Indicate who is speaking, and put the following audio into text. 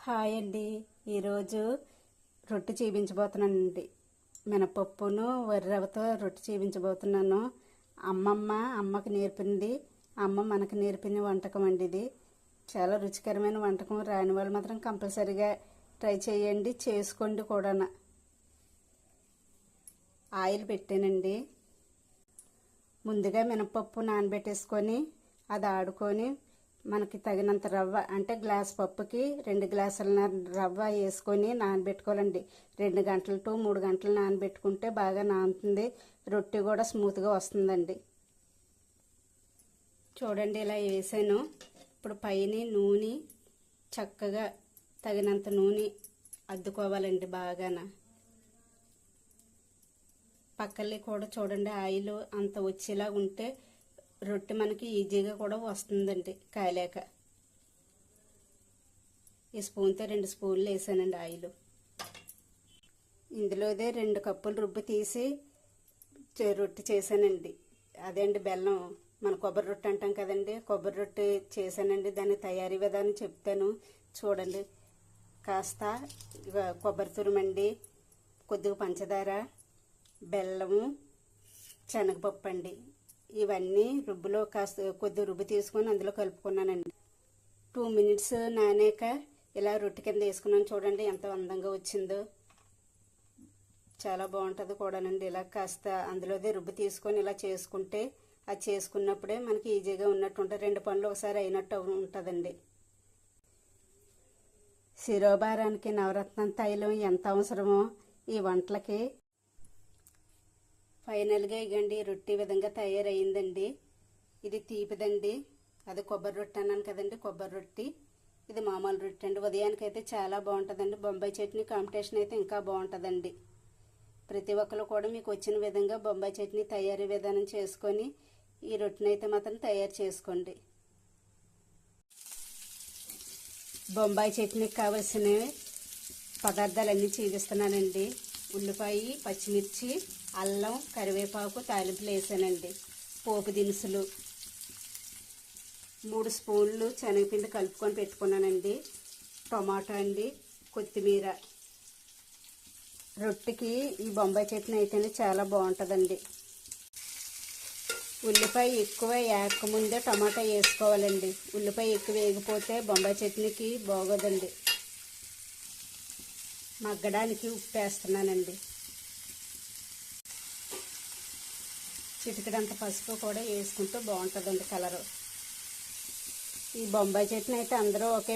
Speaker 1: Hi అండి. ఈరోజు రొట్టె చూపించబోతున్నానండి. మినపప్పును వరిరవ్వతో రొట్టె చూపించబోతున్నాను. అమ్మకి నేర్పింది, అమ్మ మనకు నేర్పిన వంటకం అండి. ఇది చాలా రుచికరమైన వంటకం. రాని వాళ్ళు మాత్రం కంపల్సరీగా ట్రై చేయండి, చేసుకోండి కూడా. ఆయిల్ పెట్టానండి. ముందుగా మినపప్పు నానబెట్టేసుకొని అది ఆడుకొని మనకి తగినంత రవ్వ, అంటే గ్లాస్ పప్పుకి 2 గ్లాసుల రవ్వ వేసుకొని నానబెట్టుకోవాలండి. 2 గంటలు టు 3 గంటలు నానబెట్టుకుంటే బాగా నానుతుంది, రొట్టె కూడా స్మూత్గా వస్తుందండి. చూడండి, ఇలా వేసాను. ఇప్పుడు పైన నూనె చక్కగా తగినంత నూనె అద్దుకోవాలండి బాగాన. పక్కల్ని కూడా చూడండి, ఆయిల్ అంత వచ్చేలా ఉంటే రొట్టె మనకి ఈజీగా కూడా వస్తుందండి కాయలేక. ఈ స్పూన్తో 2 స్పూన్లు వేసానండి ఆయిల్. ఇందులోదే 2 కప్పులు రుబ్బు తీసి రొట్టె చేశానండి. అదే అండి బెల్లం, మన కొబ్బరి రొట్టె అంటాం కదండి, కొబ్బరి రొట్టె చేశానండి. దాని తయారీ విధానం చెప్తాను చూడండి. కాస్త కొబ్బరి తురుమండి, కొద్దిగా పంచదార, బెల్లము, శనగపప్పు అండి. ఇవన్నీ రుబ్బులో కాస్త కొద్ది రుబ్బు తీసుకొని అందులో కలుపుకున్నానండి. 2 మినిట్స్ నానాక ఇలా రొట్టె కింద వేసుకున్నాను. చూడండి ఎంత అందంగా వచ్చిందో, చాలా బాగుంటుంది కూడానండి. ఇలా కాస్త అందులోదే రుబ్బు తీసుకొని ఇలా చేసుకుంటే, అది చేసుకున్నప్పుడే మనకి ఈజీగా ఉన్నట్టు ఉంటుంది. 2 పనులు ఒకసారి అయినట్టు ఉంటుందండి. శిరోభారానికి నవరత్నం తైలం ఎంత అవసరమో ఈ వంటలకి. ఫైనల్గా ఇగండి రొట్టె విధంగా తయారయ్యిందండి. ఇది తీపిదండి, అది కొబ్బరి రొట్టె అన్నాను కదండి, కొబ్బరి రొట్టె. ఇది మామూలు రొట్టె అండి. ఉదయానికైతే చాలా బాగుంటుందండి. బొంబాయి చట్నీ కాంబినేషన్ అయితే ఇంకా బాగుంటుందండి. ప్రతి ఒక్కరు కూడా మీకు వచ్చిన విధంగా బొంబాయి చట్నీ తయారీ విధానం చేసుకొని ఈ రొట్టెని అయితే మాత్రం తయారు చేసుకోండి. బొంబాయి చట్నీకి కావలసిన పదార్థాలన్నీ చూపిస్తున్నానండి. ఉల్లిపాయ, పచ్చిమిర్చి, అల్లం, కరివేపాకు, తాలింపులు వేసానండి. పోపు దినుసులు 3 స్పూన్లు శనగపిండి కలుపుకొని పెట్టుకున్నానండి. టమాటా అండి, కొత్తిమీర. రొట్టెకి ఈ బొంబాయి చట్నీ అయితేనే చాలా బాగుంటుందండి. ఉల్లిపాయ ఎక్కువ వేయకముందే టమాటా వేసుకోవాలండి. ఉల్లిపాయ ఎక్కువ వేయకపోతే బొంబాయి చట్నీకి బాగోదండి. మగ్గడానికి ఉప్పు వేస్తున్నానండి. చిటికెడంత పసుపు కూడా వేసుకుంటూ బాగుంటుందండి కలరు. ఈ బొంబాయి చట్నీ అయితే అందరూ ఒకే